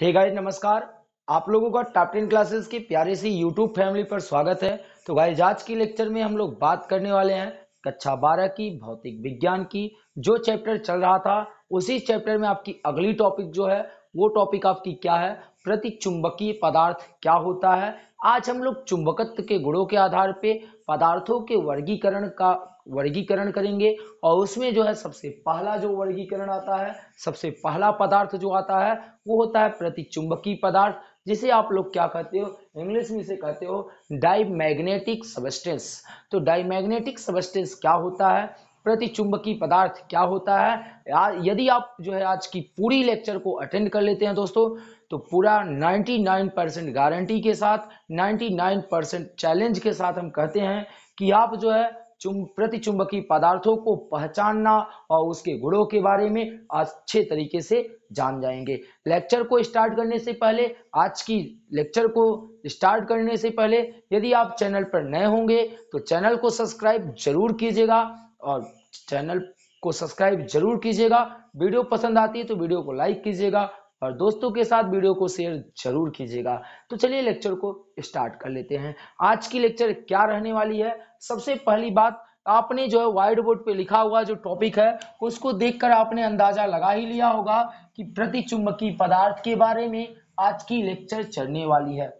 Hey guys नमस्कार। आप लोगों का टॉप 10 क्लासेस की प्यारी सी यूट्यूब फैमिली पर स्वागत है। तो गाइस आज की लेक्चर में हम लोग बात करने वाले हैं कक्षा 12 की भौतिक विज्ञान की। जो चैप्टर चल रहा था उसी चैप्टर में आपकी अगली टॉपिक जो है वो टॉपिक आपकी क्या है, प्रतिचुंबकीय पदार्थ क्या होता है। आज हम लोग चुंबकत्व के गुणों के आधार पे पदार्थों के वर्गीकरण करेंगे और उसमें जो है सबसे पहला जो वर्गीकरण आता है, सबसे पहला पदार्थ जो आता है वो होता है प्रतिचुंबकीय पदार्थ, जिसे आप लोग क्या कहते हो, इंग्लिश में इसे कहते हो डाईमैग्नेटिक सबस्टेंस। तो डाईमैग्नेटिक सबस्टेंस क्या होता है, प्रतिचुंबकीय पदार्थ क्या होता है। यदि आप जो है आज की पूरी लेक्चर को अटेंड कर लेते हैं दोस्तों, तो पूरा 99% गारंटी के साथ, 99% चैलेंज के साथ हम कहते हैं कि आप जो है प्रतिचुंबकीय पदार्थों को पहचानना और उसके गुणों के बारे में अच्छे तरीके से जान जाएंगे। लेक्चर को स्टार्ट करने से पहले, आज की लेक्चर को स्टार्ट करने से पहले यदि आप चैनल पर नए होंगे तो चैनल को सब्सक्राइब जरूर कीजिएगा और चैनल को सब्सक्राइब जरूर कीजिएगा। वीडियो पसंद आती है तो वीडियो को लाइक कीजिएगा और दोस्तों के साथ वीडियो को शेयर जरूर कीजिएगा। तो चलिए लेक्चर को स्टार्ट कर लेते हैं। आज की लेक्चर क्या रहने वाली है, सबसे पहली बात, आपने जो है व्हाइट बोर्ड पे लिखा हुआ जो टॉपिक है उसको देखकर आपने अंदाजा लगा ही लिया होगा कि प्रतिचुंबकीय पदार्थ के बारे में आज की लेक्चर चलने वाली है।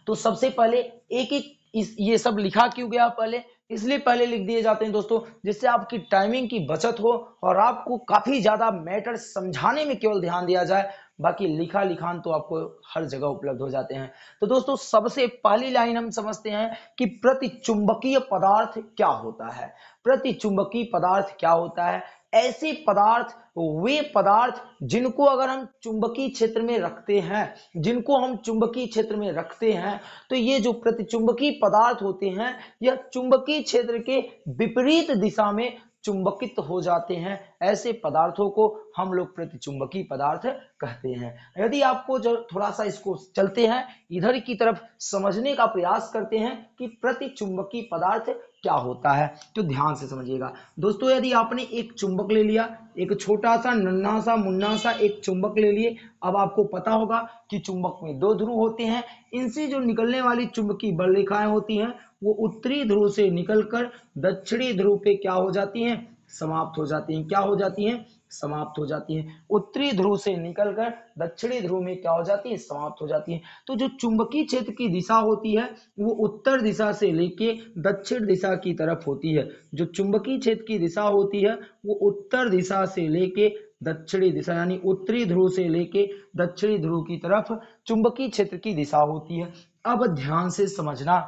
तो सबसे पहले एक एक ये सब लिखा क्यों गया, पहले इसलिए पहले लिख दिए जाते हैं दोस्तों, जिससे आपकी टाइमिंग की बचत हो और आपको काफी ज्यादा मैटर समझाने में केवल ध्यान दिया जाए। बाकी लिखा लिखान तो आपको हर जगह उपलब्ध हो जाते हैं। तो दोस्तों सबसे पहली लाइन हम समझते हैं कि प्रतिचुंबकीय पदार्थ क्या होता है। प्रतिचुंबकीय पदार्थ क्या होता है, ऐसे पदार्थ, वे पदार्थ जिनको अगर हम चुंबकीय क्षेत्र में रखते हैं, जिनको हम चुंबकीय क्षेत्र में रखते हैं, तो ये जो प्रतिचुंबकीय पदार्थ होते हैं यह चुंबकीय क्षेत्र के विपरीत दिशा में चुंबकित हो जाते हैं। ऐसे पदार्थों को हम लोग प्रतिचुंबकीय पदार्थ कहते हैं। यदि आपको जो थोड़ा सा इसको चलते हैं इधर की तरफ समझने का प्रयास करते हैं कि प्रतिचुंबकीय पदार्थ क्या होता है, तो ध्यान से समझिएगा दोस्तों। यदि आपने एक चुंबक ले लिया, एक छोटा सा नन्हा सा मुन्ना सा एक चुंबक ले लिए, अब आपको पता होगा कि चुंबक में दो ध्रुव होते हैं। इनसे जो निकलने वाली चुंबकीय बल रेखाएं होती हैं वो उत्तरी ध्रुव से निकलकर दक्षिणी ध्रुव पे क्या हो जाती हैं, समाप्त हो जाती हैं। क्या हो जाती हैं, समाप्त हो जाती हैं। उत्तरी ध्रुव से निकलकर दक्षिणी ध्रुव में क्या हो जाती है, समाप्त हो जाती है। तो जो चुंबकीय क्षेत्र की दिशा होती है वो उत्तर दिशा से लेके दक्षिण दिशा की तरफ होती है। जो चुंबकीय क्षेत्र की दिशा होती है वो उत्तर दिशा से लेके दक्षिणी दिशा, यानी उत्तरी ध्रुव से लेके दक्षिणी ध्रुव की तरफ चुंबकीय क्षेत्र की दिशा होती है। अब ध्यान से समझना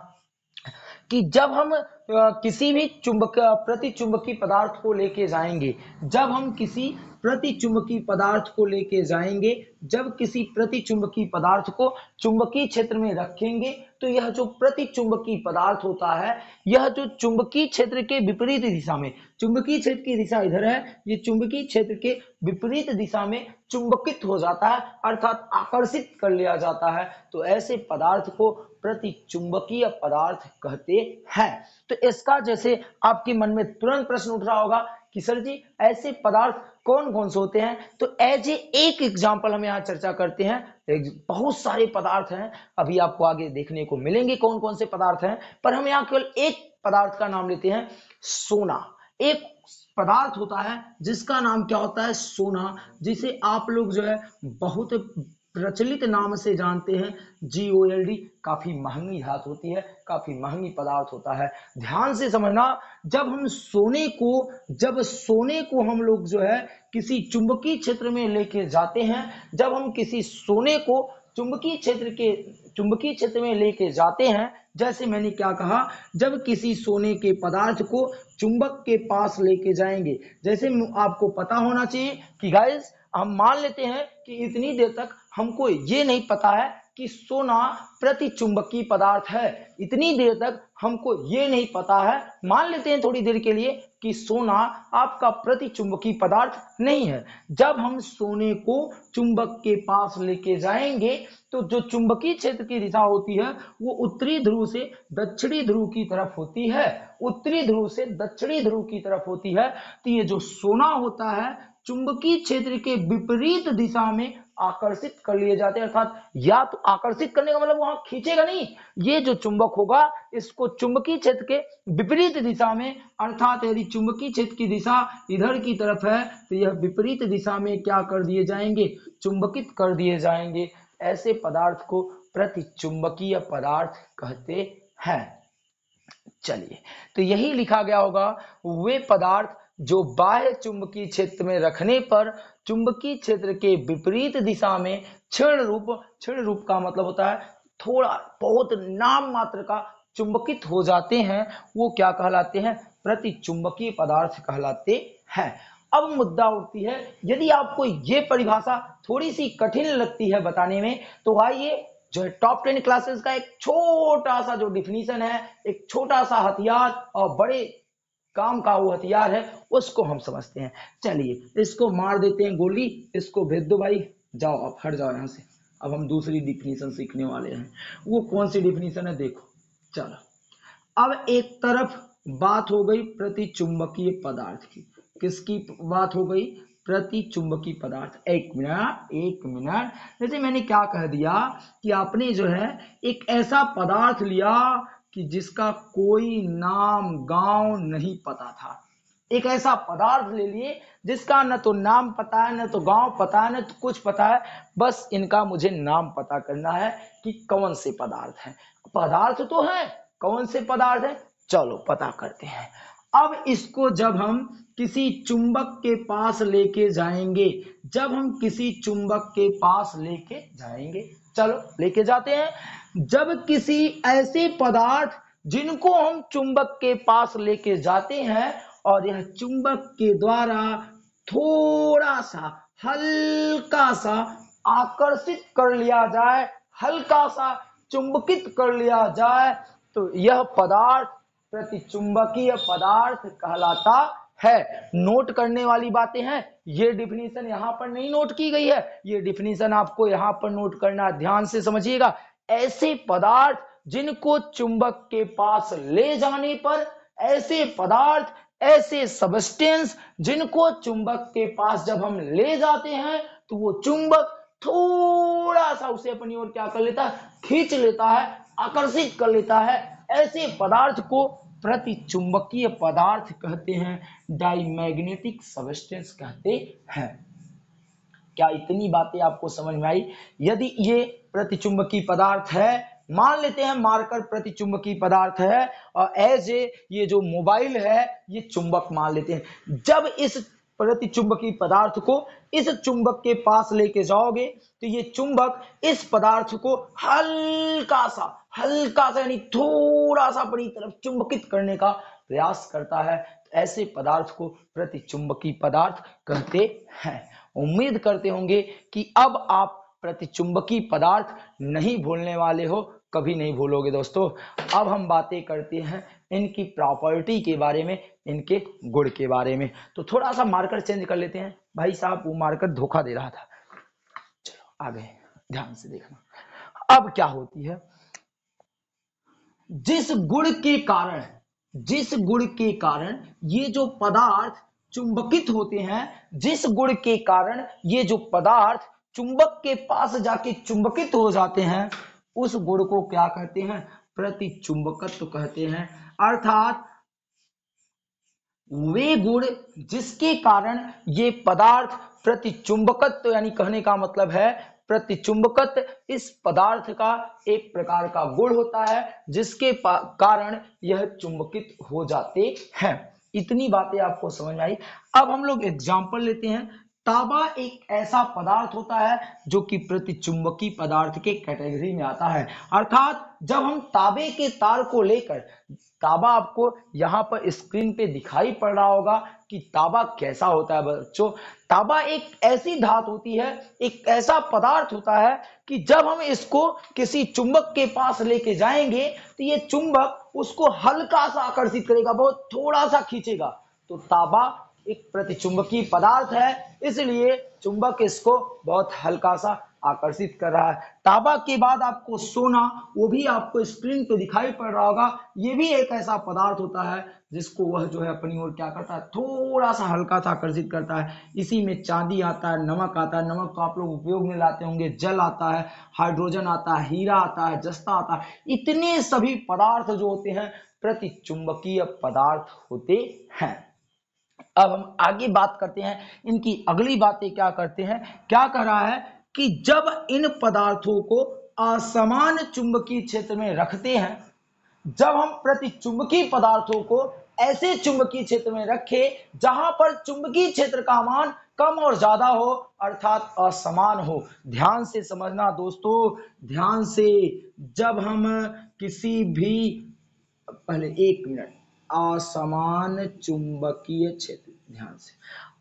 कि जब हम किसी भी प्रतिचुंबकीय पदार्थ को लेके जाएंगे, जब हम किसी प्रतिचुंबकीय पदार्थ को लेके जाएंगे, जब किसी प्रतिचुंबकीय पदार्थ को चुंबकीय क्षेत्र में रखेंगे, तो यह जो प्रतिचुंबकीय पदार्थ होता है यह जो चुंबकीय क्षेत्र के विपरीत दिशा में, चुंबकीय क्षेत्र की दिशा इधर है, ये चुंबकीय क्षेत्र के विपरीत दिशा में चुंबकित हो जाता है, अर्थात आकर्षित कर लिया जाता है। तो ऐसे पदार्थ को प्रतिचुंबकीय पदार्थ कहते हैं। तो इसका जैसे आपके मन में तुरंत प्रश्न उठ रहा होगा कि सर जी ऐसे पदार्थ कौन कौन से होते हैं, तो एज एक एग्जांपल हम यहाँ चर्चा करते हैं। बहुत सारे पदार्थ हैं, अभी आपको आगे देखने को मिलेंगे कौन कौन से पदार्थ हैं, पर हम यहाँ केवल एक पदार्थ का नाम लेते हैं, सोना। एक पदार्थ होता है जिसका नाम क्या होता है, सोना, जिसे आप लोग जो है बहुत प्रचलित नाम से जानते हैं, GOLD। काफी महंगी धातु होती है, काफी महंगी पदार्थ होता है। ध्यान से समझना, जब सोने को हम लोग जो है किसी चुंबकीय क्षेत्र में लेके जाते हैं, जब हम किसी सोने को चुंबकीय क्षेत्र में लेके जाते हैं, जैसे मैंने क्या कहा, जब किसी सोने के पदार्थ को चुंबक के पास लेके जाएंगे, जैसे आपको पता होना चाहिए कि गाइस हम मान लेते हैं कि इतनी देर तक हमको ये नहीं पता है कि सोना प्रतिचुंबकीय पदार्थ है, इतनी देर तक हमको ये नहीं पता है, मान लेते हैं थोड़ी देर के लिए कि सोना आपका प्रतिचुंबकीय पदार्थ नहीं है। जब हम सोने को चुंबक के पास लेके जाएंगे तो जो चुंबकीय क्षेत्र की दिशा होती है वो उत्तरी ध्रुव से दक्षिणी ध्रुव की तरफ होती है, उत्तरी ध्रुव से दक्षिणी ध्रुव की तरफ होती है। तो ये जो सोना होता है चुंबकीय क्षेत्र के विपरीत दिशा में आकर्षित कर लिए जाते हैं, अर्थात या तो आकर्षित करने का मतलब वहां खींचेगा नहीं, ये जो चुंबक होगा इसको चुंबकीय क्षेत्र के विपरीत दिशा में, अर्थात यदि चुंबकीय क्षेत्र की दिशा इधर की तरफ है तो यह विपरीत दिशा में क्या कर दिए जाएंगे, चुंबकित कर दिए जाएंगे। ऐसे पदार्थ को प्रतिचुंबकीय पदार्थ कहते हैं। चलिए, तो यही लिखा गया होगा, वे पदार्थ जो बाह्य चुंबकीय क्षेत्र में रखने पर चुंबकीय क्षेत्र के विपरीत दिशा में क्षीण रूप का मतलब होता है थोड़ा बहुत नाम मात्र का चुंबकित हो जाते हैं, वो क्या कहलाते हैं, प्रतिचुंबकीय पदार्थ कहलाते हैं। अब मुद्दा उठती है, यदि आपको ये परिभाषा थोड़ी सी कठिन लगती है बताने में, तो आइए जो है टॉप 10 क्लासेस का एक छोटा सा जो डिफिनीशन है, एक छोटा सा हथियार और बड़े काम का वो हथियार है, उसको हम समझते हैं। चलिए इसको मार देते हैं गोली, इसको भेज दो भाई, जाओ आप हट जाओ यहाँ से। अब हम दूसरी डिफिनीशन सीखने वाले हैं। वो कौन सी डिफिनीशन है देखो। चलो, अब एक तरफ बात हो गई प्रतिचुंबकीय पदार्थ की, किसकी बात हो गई, प्रतिचुंबकीय पदार्थ। एक मिनट, जैसे मैंने क्या कह दिया कि आपने जो है एक ऐसा पदार्थ लिया कि जिसका कोई नाम गांव नहीं पता था। एक ऐसा पदार्थ ले लिए जिसका न तो नाम पता है, न तो गांव पता है, न तो कुछ पता है, बस इनका मुझे नाम पता करना है कि कौन से पदार्थ हैं। पदार्थ तो है, कौन से पदार्थ है, चलो पता करते हैं। अब इसको जब हम किसी चुंबक के पास लेके जाएंगे, जब हम किसी चुंबक के पास लेके जाएंगे, चलो लेके जाते हैं। जब किसी ऐसे पदार्थ जिनको हम चुंबक के पास लेके जाते हैं और यह चुंबक के द्वारा थोड़ा सा हल्का सा आकर्षित कर लिया जाए, हल्का सा चुंबकित कर लिया जाए, तो यह पदार्थ प्रतिचुंबकीय पदार्थ कहलाता है। नोट करने वाली बातें हैं, ये डिफिनीशन यहां पर नहीं नोट की गई है, ये डिफिनीशन आपको यहां पर नोट करना, ध्यान से समझिएगा। ऐसे पदार्थ जिनको चुंबक के पास ले जाने पर, ऐसे पदार्थ, ऐसे सबस्टेंस जिनको चुंबक के पास जब हम ले जाते हैं तो वो चुंबक थोड़ा सा उसे अपनी ओर क्या कर लेता है, खींच लेता है, आकर्षित कर लेता है। ऐसे पदार्थ को प्रतिचुंबकीय पदार्थ कहते हैं, डाईमैग्नेटिक सबस्टेंस कहते हैं। क्या इतनी बातें आपको समझ में आई? यदि ये प्रतिचुंबकीय पदार्थ है, मान लेते हैं मार्कर प्रतिचुंबकीय पदार्थ है, और एज ये जो मोबाइल है ये चुंबक मान लेते हैं। जब इस प्रतिचुंबकीय पदार्थ को इस चुंबक के पास लेके जाओगे तो ये चुंबक इस पदार्थ को हल्का सा यानी थोड़ा सा अपनी तरफ चुंबकित करने का प्रयास करता है। ऐसे पदार्थ को प्रतिचुंबकीय पदार्थ कहते हैं। उम्मीद करते होंगे कि अब आप प्रतिचुंबकीय पदार्थ नहीं भूलने वाले हो, कभी नहीं भूलोगे दोस्तों। अब हम बातें करते हैं इनकी प्रॉपर्टी के बारे में, इनके गुण के बारे में। तो थोड़ा सा मार्कर चेंज कर लेते हैं भाई साहब, वो मार्कर धोखा दे रहा था। चलो आगे ध्यान से देखना। अब क्या होती है, जिस गुण के कारण ये जो पदार्थ चुंबकित होते हैं, जिस गुण के कारण ये जो पदार्थ चुंबक के पास जाके चुंबकित हो जाते हैं, उस गुण को क्या कहते हैं, प्रतिचुंबकत्व कहते हैं। अर्थात वे गुण जिसके कारण ये पदार्थ प्रतिचुंबकत्व, यानी कहने का मतलब है प्रतिचुंबकत्व इस पदार्थ का एक प्रकार का गुण होता है जिसके कारण यह चुंबकित हो जाते हैं। इतनी बातें आपको समझ में आई। अब हम लोग एग्जांपल लेते हैं। तांबा एक ऐसा पदार्थ होता है जो कि प्रतिचुंबकीय पदार्थ के कैटेगरी में आता है। अर्थात जब हम तांबे के तार को लेकर, तांबा आपको यहाँ पर स्क्रीन पे दिखाई पड़ रहा होगा कि तांबा कैसा होता है बच्चों। तांबा एक ऐसी धातु होती है, एक ऐसा पदार्थ होता है कि जब हम इसको किसी चुंबक के पास लेके जाएंगे तो ये चुंबक उसको हल्का सा आकर्षित करेगा, बहुत थोड़ा सा खींचेगा। तो तांबा एक प्रतिचुंबकीय पदार्थ है, इसलिए चुंबक इसको बहुत हल्का सा आकर्षित कर रहा है। तांबा के बाद आपको सोना, वो भी आपको स्क्रीन पे दिखाई पड़ रहा होगा, ये भी एक ऐसा पदार्थ होता है जिसको वह जो है अपनी ओर क्या करता है, थोड़ा सा हल्का सा आकर्षित करता है। इसी में चांदी आता है, नमक आता है, नमक तो आप लोग उपयोग में लाते होंगे, जल आता है, हाइड्रोजन आता है, हीरा आता है, जस्ता आता है। इतने सभी पदार्थ जो होते हैं प्रतिचुंबकीय पदार्थ होते हैं। अब हम आगे बात करते हैं, इनकी अगली बातें क्या करते हैं, क्या कह रहा है कि जब इन पदार्थों को असमान चुंबकीय क्षेत्र में रखते हैं, जब हम प्रतिचुंबकीय पदार्थों को ऐसे चुंबकीय क्षेत्र में रखें जहां पर चुंबकीय क्षेत्र का मान कम और ज्यादा हो, अर्थात असमान हो। ध्यान से समझना दोस्तों, ध्यान से। जब हम किसी भी, पहले एक मिनट, असमान चुंबकीय क्षेत्र, ध्यान से।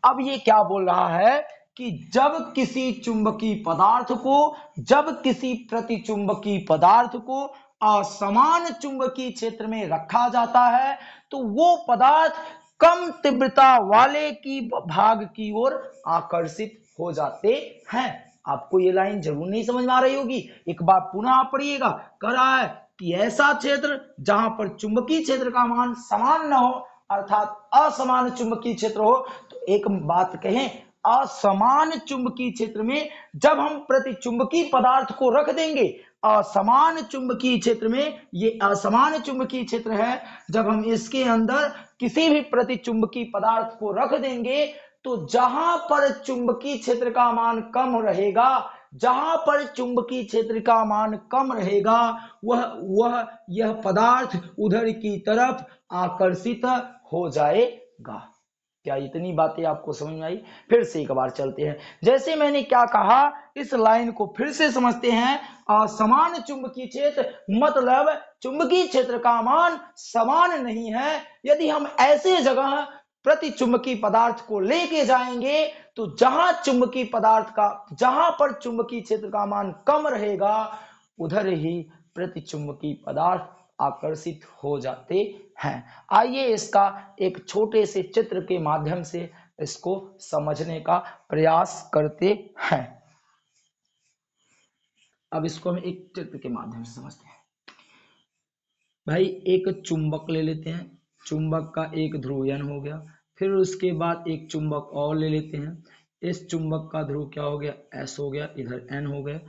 अब ये क्या बोल रहा है कि जब किसी चुंबकीय पदार्थ को, जब किसी प्रतिचुंबकीय पदार्थ को असमान चुंबकीय क्षेत्र में रखा जाता है तो वो पदार्थ कम तीव्रता वाले की भाग की ओर आकर्षित हो जाते हैं। आपको ये लाइन जरूर नहीं समझ में आ रही होगी, एक बार पुनः आप पढ़िएगा। कह रहा है कि ऐसा क्षेत्र जहां पर चुंबकीय क्षेत्र का मान समान न हो, अर्थात असमान चुंबकीय क्षेत्र हो। तो एक बात कहें, असमान चुंबकीय क्षेत्र में जब हम प्रतिचुंबकीय पदार्थ को रख देंगे, असमान चुंबकीय क्षेत्र में, ये असमान चुंबकीय क्षेत्र है, जब हम इसके अंदर किसी भी प्रतिचुंबकीय पदार्थ को रख देंगे तो जहां पर चुंबकीय क्षेत्र का मान कम रहेगा, जहां पर चुंबकीय क्षेत्र का मान कम रहेगा, वह यह पदार्थ उधर की तरफ आकर्षित हो जाएगा। क्या इतनी बातें आपको समझ में आई? फिर से एक बार चलते हैं। जैसे मैंने क्या कहा, इस लाइन को फिर से समझते हैं। असमान चुंबकीय क्षेत्र मतलब चुंबकीय क्षेत्र का मान समान नहीं है। यदि हम ऐसे जगह प्रतिचुंबकीय पदार्थ को लेके जाएंगे तो जहां चुंबकीय पदार्थ का, जहां पर चुंबकीय क्षेत्र का मान कम रहेगा, उधर ही प्रतिचुंबकीय पदार्थ आकर्षित हो जाते हैं। आइए इसका एक छोटे से चित्र के माध्यम से इसको समझने का प्रयास करते हैं। अब इसको हम एक चित्र के माध्यम से समझते हैं। भाई एक चुंबक ले लेते हैं, चुंबक का एक ध्रुव N हो गया, फिर उसके बाद एक चुंबक और ले लेते हैं, इस चुंबक का ध्रुव क्या हो गया, S हो गया, इधर N हो गया,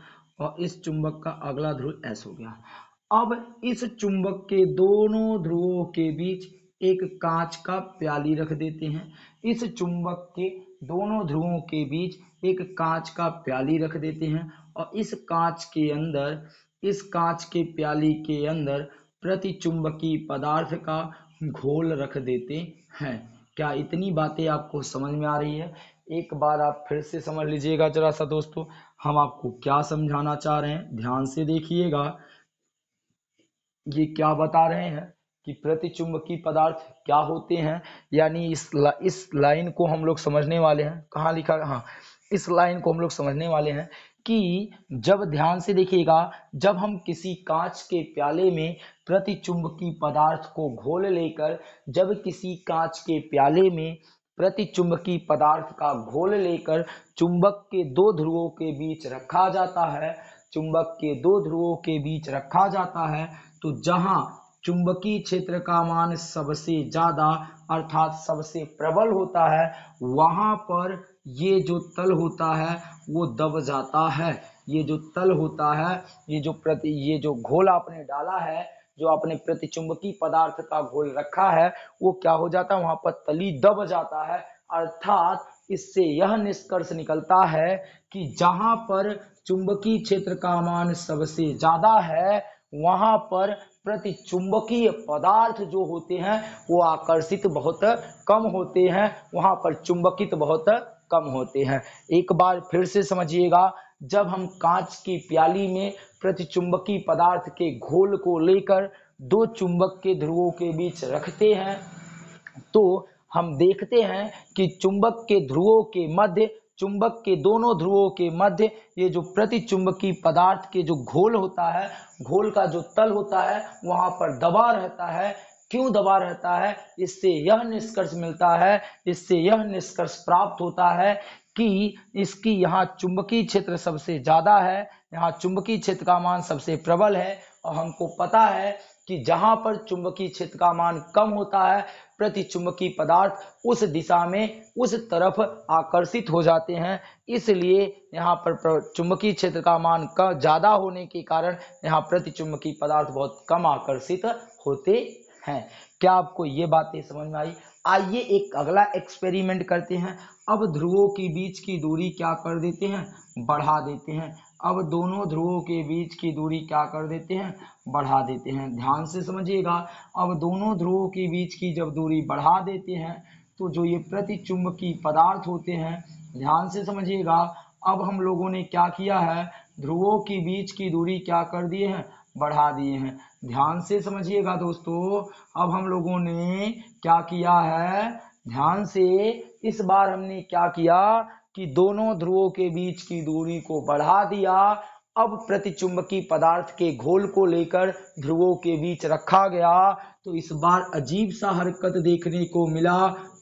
और इस चुंबक का अगला ध्रुव S हो गया। अब इस चुंबक के दोनों ध्रुवों के बीच एक कांच का प्याली रख देते हैं। इस चुंबक के दोनों ध्रुवों के बीच एक कांच का प्याली रख देते हैं और इस कांच के अंदर, इस कांच के प्याली के अंदर प्रतिचुंबकीय पदार्थ का घोल रख देते हैं। क्या इतनी बातें आपको समझ में आ रही है? एक बार आप फिर से समझ लीजिएगा जरा सा दोस्तों, हम आपको क्या समझाना चाह रहे हैं, ध्यान से देखिएगा। ये क्या बता रहे हैं कि प्रतिचुंबकीय पदार्थ क्या होते हैं, यानी इस लाइन को हम लोग समझने वाले हैं। कहाँ लिखा है? हाँ, इस लाइन को हम लोग समझने वाले हैं कि जब, ध्यान से देखिएगा, जब हम किसी कांच के प्याले में प्रतिचुंबकीय पदार्थ को घोल लेकर, जब किसी कांच के प्याले में प्रतिचुंबकीय पदार्थ का घोल लेकर चुंबक के दो ध्रुवों के बीच रखा जाता है, चुंबक के दो ध्रुवों के बीच रखा जाता है, तो जहां चुंबकीय क्षेत्र का मान सबसे ज्यादा अर्थात सबसे प्रबल होता है, वहां पर ये जो तल होता है वो दब जाता है। ये जो तल होता है, ये जो घोल आपने डाला है, जो आपने प्रतिचुंबकीय पदार्थ का घोल रखा है, वो क्या हो जाता है, वहां पर तली दब जाता है। अर्थात इससे यह निष्कर्ष निकलता है कि जहां पर चुंबकीय क्षेत्र का मान सबसे ज्यादा है, वहां पर प्रतिचुंबकीय पदार्थ जो होते हैं वो आकर्षित बहुत कम होते हैं, वहां पर चुंबकित बहुत कम होते हैं। एक बार फिर से समझिएगा, जब हम कांच की प्याली में प्रतिचुंबकीय पदार्थ के घोल को लेकर दो चुंबक के ध्रुवों के बीच रखते हैं, तो हम देखते हैं कि चुंबक के ध्रुवों के मध्य, चुंबक के दोनों ध्रुवों के मध्य ये जो प्रतिचुंबकीय पदार्थ के जो घोल होता है, घोल का जो तल होता है, वहां पर दबा रहता है। क्यों दबा रहता है? इससे यह निष्कर्ष मिलता है, इससे यह निष्कर्ष प्राप्त होता है कि इसकी यहाँ चुंबकीय क्षेत्र सबसे ज्यादा है, यहाँ चुंबकीय क्षेत्र का मान सबसे प्रबल है। और हमको पता है कि जहां पर चुंबकीय क्षेत्र का मान कम होता है, प्रति चुंबकीय पदार्थ उस दिशा में उस तरफ आकर्षित हो जाते हैं। इसलिए यहाँ पर चुंबकीय क्षेत्र का मान ज्यादा होने के कारण यहाँ प्रति चुंबकीय पदार्थ बहुत कम आकर्षित होते हैं। क्या आपको ये बातें समझ में आई? आइए एक अगला एक्सपेरिमेंट करते हैं। अब ध्रुवों के बीच की दूरी क्या कर देते हैं, बढ़ा देते हैं। अब दोनों ध्रुवों के बीच की दूरी क्या कर देते हैं, बढ़ा देते हैं। ध्यान से समझिएगा, अब दोनों ध्रुवों के बीच की जब दूरी बढ़ा देते हैं तो जो ये प्रतिचुंबकीय पदार्थ होते हैं, ध्यान से समझिएगा, अब हम लोगों ने क्या किया है, ध्रुवों के बीच की दूरी क्या कर दिए हैं, बढ़ा दिए हैं। ध्यान से समझिएगा दोस्तों, अब हम लोगों ने क्या किया है, ध्यान से, इस बार हमने क्या किया कि दोनों ध्रुवों के बीच की दूरी को बढ़ा दिया। अब प्रतिचुंबकीय पदार्थ के घोल को लेकर ध्रुवों के बीच रखा गया तो इस बार अजीब सा हरकत देखने को मिला।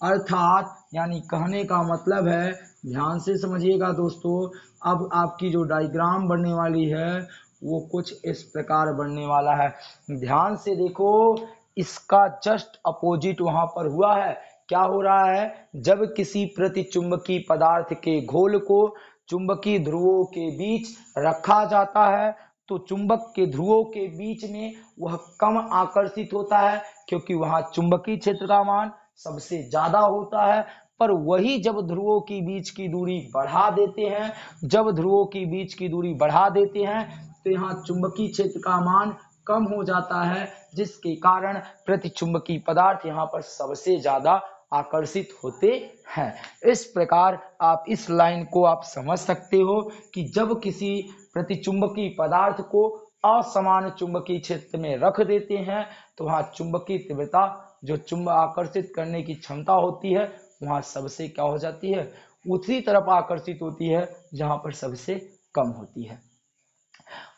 अर्थात यानी कहने का मतलब है, ध्यान से समझिएगा दोस्तों, अब आपकी जो डायग्राम बनने वाली है वो कुछ इस प्रकार बनने वाला है। ध्यान से देखो, इसका जस्ट अपोजिट वहां पर हुआ है। क्या हो रहा है, जब किसी प्रतिचुंबकीय पदार्थ के घोल को चुंबकीय ध्रुवों के बीच रखा जाता है तो चुंबक के ध्रुवों के बीच में वह कम आकर्षित होता है, क्योंकि वहां चुंबकीय क्षेत्र का मान सबसे ज्यादा होता है। पर वही जब ध्रुवों के बीच की दूरी बढ़ा देते हैं, जब ध्रुवों के बीच की दूरी बढ़ा देते हैं तो यहाँ चुंबकीय क्षेत्र का मान कम हो जाता है, जिसके कारण प्रतिचुंबकीय पदार्थ यहाँ पर सबसे ज्यादा आकर्षित होते हैं। इस प्रकार आप इस लाइन को आप समझ सकते हो कि जब किसी प्रतिचुंबकीय पदार्थ को असमान चुंबकीय क्षेत्र में रख देते हैं तो वहां चुंबकीय तीव्रता, जो चुंबक आकर्षित करने की क्षमता होती है, वहां सबसे क्या हो जाती है, उसी तरफ आकर्षित होती है जहां पर सबसे कम होती है।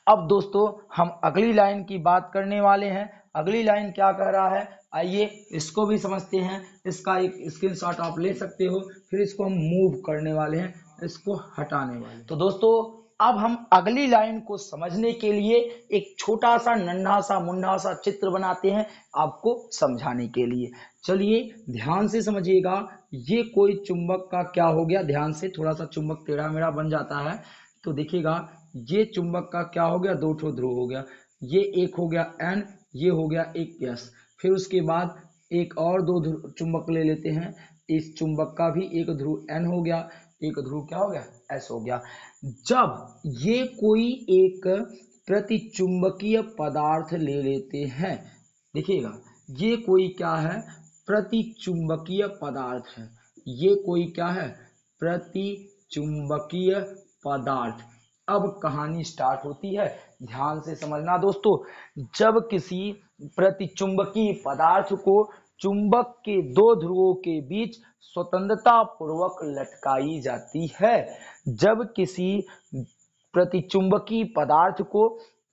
अब दोस्तों हम अगली लाइन की बात करने वाले हैं। अगली लाइन क्या कह रहा है, आइए इसको भी समझते हैं। इसका एक स्क्रीनशॉट आप ले सकते हो, फिर इसको हम मूव करने वाले हैं, इसको हटाने वाले। तो दोस्तों अब हम अगली लाइन को समझने के लिए एक छोटा सा नन्हा सा मुन्ना सा चित्र बनाते हैं आपको समझाने के लिए। चलिए ध्यान से समझिएगा, ये कोई चुंबक का क्या हो गया, ध्यान से, थोड़ा सा चुंबक टेढ़ा मेढ़ा बन जाता है तो देखिएगा, ये चुंबक का क्या हो गया, दो ठो ध्रुव हो गया, ये एक हो गया N, ये हो गया एक S। फिर उसके बाद एक और दो चुंबक ले लेते हैं, इस चुंबक का भी एक ध्रुव N हो गया, एक ध्रुव क्या हो गया, S हो गया। जब ये कोई एक प्रतिचुंबकीय पदार्थ ले लेते हैं, देखिएगा ये कोई क्या है, प्रतिचुंबकीय पदार्थ है, ये कोई क्या है, प्रतिचुंबकीय पदार्थ। अब कहानी स्टार्ट होती है, ध्यान से समझना दोस्तों। जब किसी प्रतिचुंबकीय पदार्थ को चुंबक के दो ध्रुवों के बीच स्वतंत्रता पूर्वक लटकाई जाती है, जब किसी प्रतिचुंबकीय पदार्थ को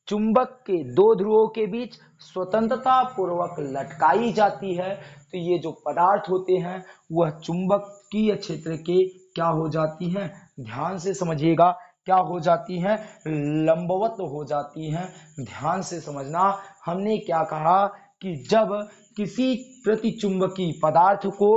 चुंबक के दो ध्रुवों के बीच स्वतंत्रता पूर्वक लटकाई जाती है तो ये जो पदार्थ होते हैं वह चुंबकीय क्षेत्र के क्या हो जाती हैं, ध्यान से समझिएगा, क्या हो जाती हैं, लंबवत हो जाती हैं। ध्यान से समझना, हमने क्या कहा कि जब किसी प्रतिचुंबकीय पदार्थ को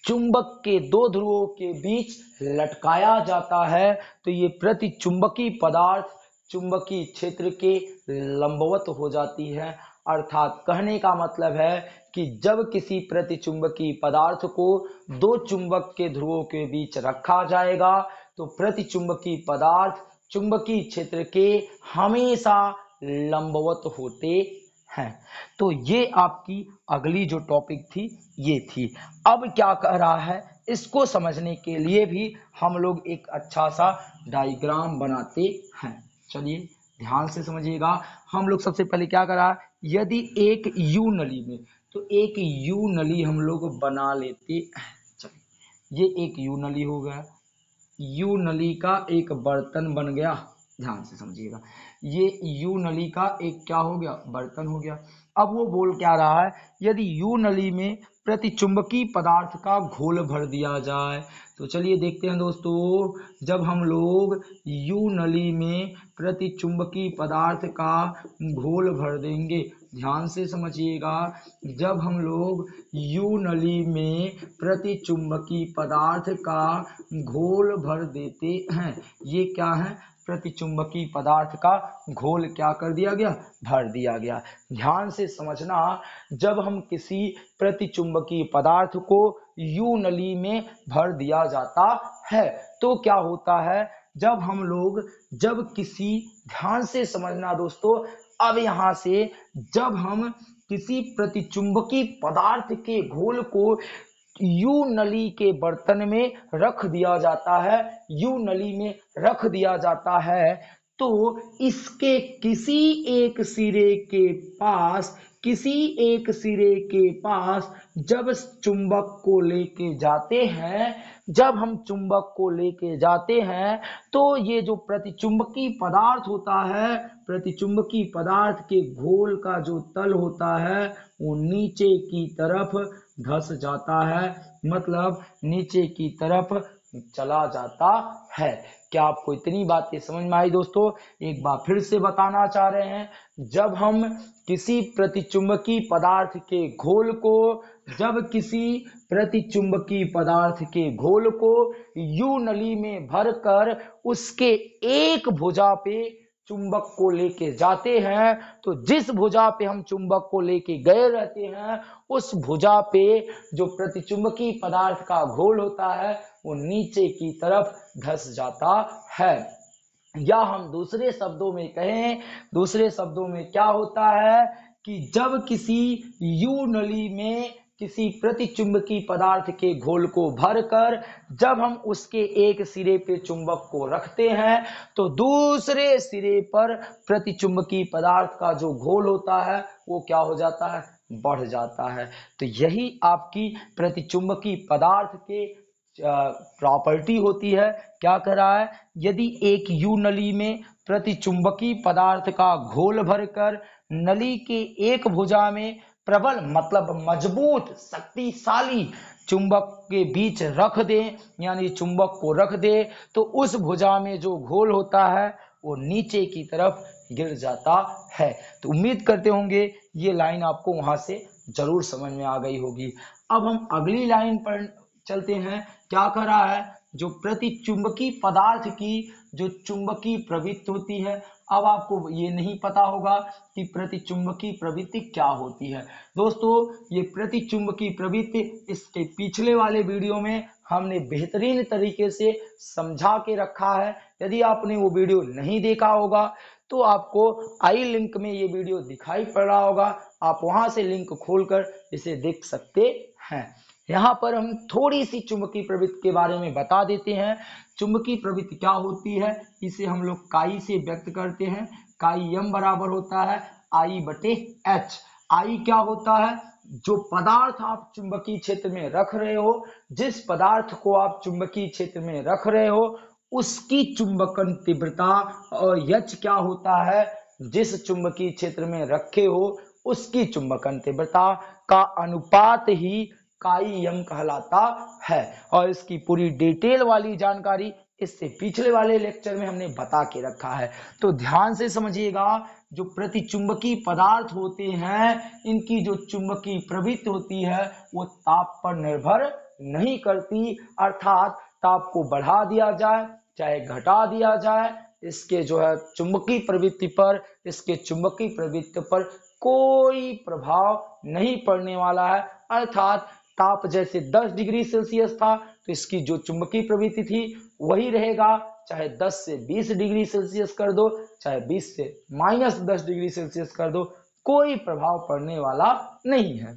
चुंबक के दो ध्रुवों के बीच लटकाया जाता है तो ये प्रतिचुंबकीय पदार्थ चुंबकीय क्षेत्र के लंबवत हो जाती है। अर्थात कहने का मतलब है कि जब किसी प्रतिचुंबकीय पदार्थ को दो चुंबक के ध्रुवों के बीच रखा जाएगा तो प्रतिचुंबकीय पदार्थ चुंबकीय क्षेत्र के हमेशा लंबवत होते हैं। तो ये आपकी अगली जो टॉपिक थी ये थी। अब क्या कह रहा है, इसको समझने के लिए भी हम लोग एक अच्छा सा डायग्राम बनाते हैं। चलिए ध्यान से समझिएगा, हम लोग सबसे पहले क्या करा, यदि एक यू नली में, तो एक यू नली हम लोग बना लेते हैं। चलिए ये एक यू नली हो गया, यू नली का एक बर्तन बन गया, ध्यान से समझिएगा, ये यू नली का एक क्या हो गया, बर्तन हो गया। अब वो बोल क्या रहा है, यदि यू नली में प्रतिचुंबकीय पदार्थ का घोल भर दिया जाए। तो चलिए देखते हैं दोस्तों, जब हम लोग यू नली में प्रतिचुंबकीय पदार्थ का घोल भर देंगे, ध्यान से समझिएगा, जब हम लोग यू नली में प्रतिचुंबकीय पदार्थ का घोल भर देते हैं, ये क्या है, प्रतिचुंबकीय पदार्थ का घोल क्या कर दिया गया, भर दिया गया। ध्यान से समझना, जब हम किसी प्रतिचुंबकीय पदार्थ को यू नली में भर दिया जाता है तो क्या होता है, जब किसी, ध्यान से समझना दोस्तों, अब यहां से जब हम किसी प्रतिचुंबकीय पदार्थ के घोल को यू नली के बर्तन में रख दिया जाता है, यू नली में रख दिया जाता है, तो इसके किसी एक सिरे के पास जब चुंबक को लेके जाते हैं, जब हम चुंबक को लेके जाते हैं, तो ये जो प्रतिचुंबकीय पदार्थ होता है, प्रतिचुंबकीय पदार्थ के घोल का जो तल होता है वो नीचे की तरफ धंस जाता है, मतलब नीचे की तरफ चला जाता है। क्या आपको इतनी बातें समझ में आई दोस्तों? एक बार फिर से बताना चाह रहे हैं, जब हम किसी प्रतिचुंबकीय पदार्थ के घोल को, जब किसी प्रतिचुंबकीय पदार्थ के घोल को यू नली में भरकर उसके एक भुजा पे चुंबक को लेके जाते हैं, तो जिस भुजा पे हम चुंबक को लेके गए रहते हैं, उस भुजा पे जो प्रतिचुंबकीय पदार्थ का घोल होता है वो नीचे की तरफ धंस जाता है। या हम दूसरे शब्दों में कहें, दूसरे शब्दों में क्या होता है कि जब किसी यू नली में किसी प्रतिचुंबकीय पदार्थ के घोल को भरकर जब हम उसके एक सिरे पे चुंबक को रखते हैं, तो दूसरे सिरे पर प्रतिचुंबकीय पदार्थ का जो घोल होता है वो क्या हो जाता है, बढ़ जाता है। तो यही आपकी प्रतिचुंबकीय पदार्थ के प्रॉपर्टी होती है। क्या कर रहा है, यदि एक यू नली में प्रतिचुंबकीय पदार्थ का घोल भरकर नली के एक भुजा में प्रबल, मतलब मजबूत, शक्तिशाली चुंबक के बीच रख दे, यानी चुंबक को रख दे, तो उस भुजा में जो घोल होता है वो नीचे की तरफ गिर जाता है। तो उम्मीद करते होंगे ये लाइन आपको वहां से जरूर समझ में आ गई होगी। अब हम अगली लाइन पर चलते हैं। क्या कर रहा है, जो प्रतिचुंबकीय पदार्थ की जो चुंबकीय प्रवृत्ति होती है, अब आपको ये नहीं पता होगा कि प्रतिचुंबकीय प्रवृत्ति क्या होती है। दोस्तों, ये प्रतिचुंबकीय प्रवृत्ति इसके पिछले वाले वीडियो में हमने बेहतरीन तरीके से समझा के रखा है। यदि आपने वो वीडियो नहीं देखा होगा तो आपको आई लिंक में ये वीडियो दिखाई पड़ रहा होगा, आप वहां से लिंक खोलकर इसे देख सकते हैं। यहाँ पर हम थोड़ी सी चुंबकीय प्रवृत्ति के बारे में बता देते हैं। चुंबकीय प्रवृत्ति क्या होती है, इसे हम लोग काई से व्यक्त करते हैं। काई m बराबर होता है I/H। I क्या होता है, जो पदार्थ आप चुंबकीय क्षेत्र में रख रहे हो, जिस पदार्थ को आप चुंबकीय क्षेत्र में रख रहे हो उसकी चुंबकन तीव्रता, और H क्या होता है, जिस चुंबकीय क्षेत्र में रखे हो उसकी चुंबकन तीव्रता का अनुपात ही काई m कहलाता है। और इसकी पूरी डिटेल वाली जानकारी इससे पिछले वाले लेक्चर में हमने बता के रखा है। तो ध्यान से समझिएगा, जो प्रतिचुंबकीय पदार्थ होते हैं इनकी जो चुंबकीय प्रवृत्ति होती है वो ताप पर निर्भर नहीं करती, अर्थात ताप को बढ़ा दिया जाए चाहे घटा दिया जाए, इसके जो है चुंबकीय प्रवृत्ति पर, इसके चुंबकीय प्रवृत्ति पर कोई प्रभाव नहीं पड़ने वाला है। अर्थात ताप जैसे 10 डिग्री सेल्सियस था तो इसकी जो चुंबकीय प्रवृत्ति थी वही रहेगा, चाहे 10 से 20 डिग्री सेल्सियस कर दो, चाहे 20 से -10 डिग्री सेल्सियस कर दो, कोई प्रभाव पड़ने वाला नहीं है।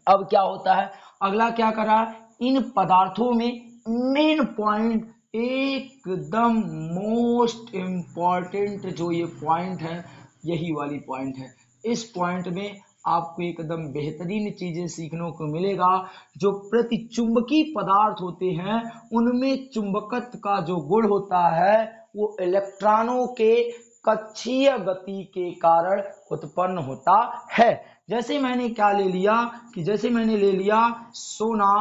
अब क्या होता है, अगला क्या करा, इन पदार्थों में मेन पॉइंट, एकदम मोस्ट इम्पॉर्टेंट जो ये पॉइंट है, यही वाली पॉइंट है। इस पॉइंट में आपको एकदम बेहतरीन चीजें सीखने को मिलेगा। जो प्रतिचुंबकीय पदार्थ होते हैं उनमें चुंबकत्व का जो गुण होता है वो इलेक्ट्रॉनों के कक्षीय गति के कारण उत्पन्न होता है। जैसे मैंने क्या ले लिया कि जैसे मैंने ले लिया सोना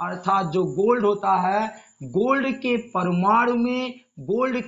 अर्थात जो गोल्ड होता है, गोल्ड के परमाणु में, गोल्ड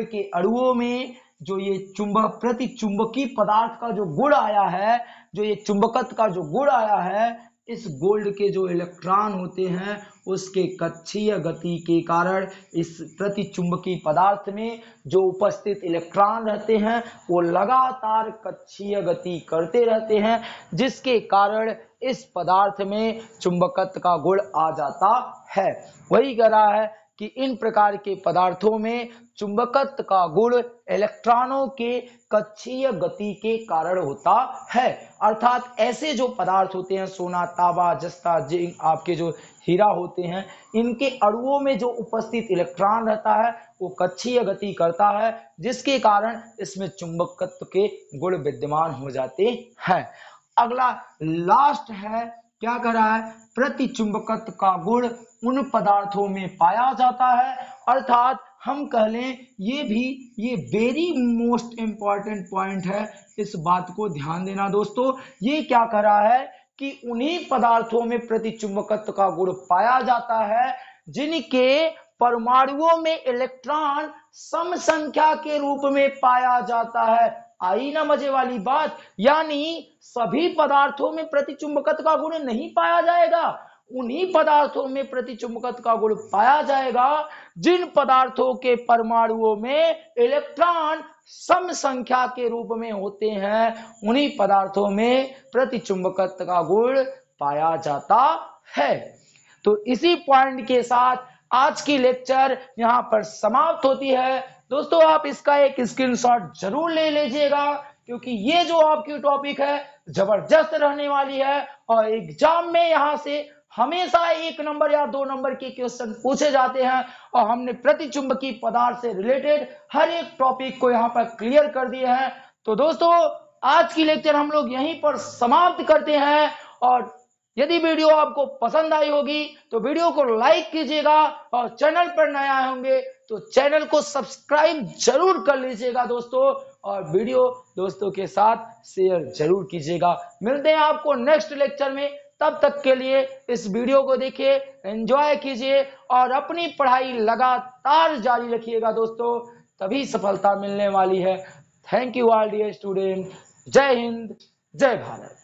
के अणुओं में जो ये चुंबक प्रति चुंबकीय पदार्थ का जो गुण आया है, जो ये चुंबकत्व का जो गुण आया है, इस गोल्ड के जो इलेक्ट्रॉन होते हैं उसके कक्षीय गति के कारण इस प्रति चुंबकीय पदार्थ में जो उपस्थित इलेक्ट्रॉन रहते हैं वो लगातार कक्षीय गति करते रहते हैं, जिसके कारण इस पदार्थ में चुंबकत्व का गुण आ जाता है। वही कह रहा है कि इन प्रकार के पदार्थों में चुंबकत्व का गुण इलेक्ट्रॉनों के कक्षीय गति के कारण होता है। अर्थात ऐसे जो पदार्थ होते हैं, सोना, तांबा, जस्ता, जिंक, आपके जो हीरा होते हैं, इनके अणुओं में जो उपस्थित इलेक्ट्रॉन रहता है वो कक्षीय गति करता है, जिसके कारण इसमें चुंबकत्व के गुण विद्यमान हो जाते हैं। अगला लास्ट है, क्या कर रहा है, प्रति चुंबकत्व का गुण उन पदार्थों में पाया जाता है। अर्थात हम कह लें ये वेरी मोस्ट इंपॉर्टेंट पॉइंट है, इस बात को ध्यान देना दोस्तों। ये क्या कर रहा है कि उन्हीं पदार्थों में प्रति चुंबकत्व का गुण पाया जाता है जिनके परमाणुओं में इलेक्ट्रॉन सम संख्या के रूप में पाया जाता है। आई ना मजे वाली बात, यानी सभी पदार्थों में प्रतिचुंबकत्व का गुण नहीं पाया जाएगा, उन्हीं पदार्थों में प्रतिचुंबकत्व का गुण पाया जाएगा जिन पदार्थों के परमाणुओं में इलेक्ट्रॉन सम संख्या के रूप में होते हैं, उन्हीं पदार्थों में प्रतिचुंबकत्व का गुण पाया जाता है। तो इसी पॉइंट के साथ आज की लेक्चर यहाँ पर समाप्त होती है। दोस्तों आप इसका एक स्क्रीनशॉट जरूर ले लीजिएगा, क्योंकि ये जो आपकी टॉपिक है जबरदस्त रहने वाली है और एग्जाम में यहाँ से हमेशा 1 नंबर या 2 नंबर के क्वेश्चन पूछे जाते हैं और हमने प्रतिचुंबकीय पदार्थ से रिलेटेड हर एक टॉपिक को यहाँ पर क्लियर कर दिए हैं। तो दोस्तों आज की लेक्चर हम लोग यहीं पर समाप्त करते हैं, और यदि वीडियो आपको पसंद आई होगी तो वीडियो को लाइक कीजिएगा और चैनल पर नए आए होंगे तो चैनल को सब्सक्राइब जरूर कर लीजिएगा दोस्तों, और वीडियो दोस्तों के साथ शेयर जरूर कीजिएगा। मिलते हैं आपको नेक्स्ट लेक्चर में, तब तक के लिए इस वीडियो को देखिए, एंजॉय कीजिए और अपनी पढ़ाई लगातार जारी रखिएगा दोस्तों, तभी सफलता मिलने वाली है। Thank you all dear student. जय हिंद, जय भारत।